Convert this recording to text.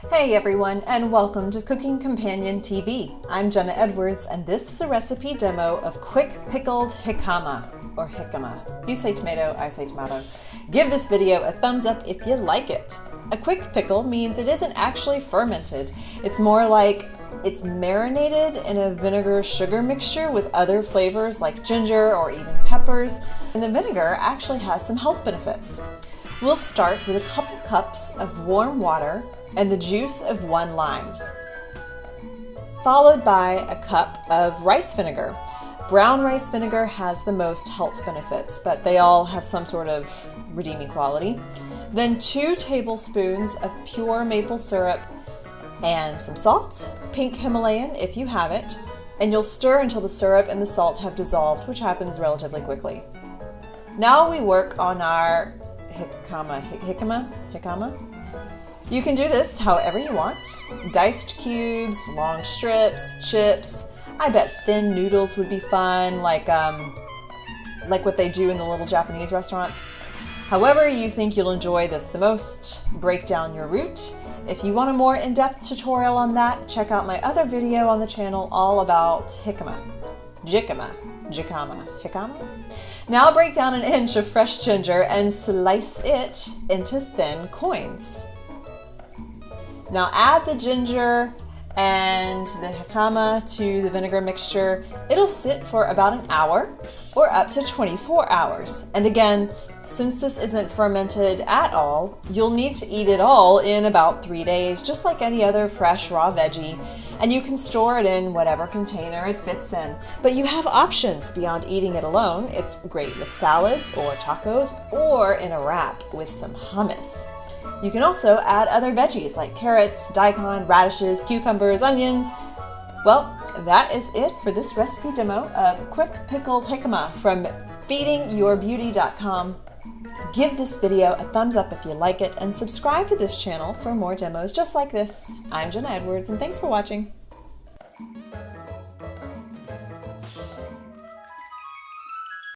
Hey everyone, and welcome to Cooking Companion TV. I'm Jenna Edwards, and this is a recipe demo of quick pickled jicama, or jicama. You say tomato, I say tomato. Give this video a thumbs up if you like it. A quick pickle means it isn't actually fermented. It's more like it's marinated in a vinegar-sugar mixture with other flavors like ginger or even peppers, and the vinegar actually has some health benefits. We'll start with a couple cups of warm water and the juice of 1 lime, followed by a cup of rice vinegar. Brown rice vinegar has the most health benefits, but they all have some sort of redeeming quality. Then 2 tablespoons of pure maple syrup and some salt, pink Himalayan if you have it, and you'll stir until the syrup and the salt have dissolved, which happens relatively quickly. Now we work on our jicama. You can do this however you want. Diced cubes, long strips, chips. I bet thin noodles would be fun, like what they do in the little Japanese restaurants. However you think you'll enjoy this the most, break down your root. If you want a more in-depth tutorial on that, check out my other video on the channel all about jicama. Now break down 1 inch of fresh ginger and slice it into thin coins. Now add the ginger and the jicama to the vinegar mixture. It'll sit for about 1 hour or up to 24 hours. And again, since this isn't fermented at all, you'll need to eat it all in about 3 days, just like any other fresh raw veggie. And you can store it in whatever container it fits in. But you have options beyond eating it alone. It's great with salads or tacos or in a wrap with some hummus. You can also add other veggies like carrots, daikon, radishes, cucumbers, onions. Well, that is it for this recipe demo of quick pickled jicama from feedingyourbeauty.com. Give this video a thumbs up if you like it and subscribe to this channel for more demos just like this. I'm Jenna Edwards and thanks for watching.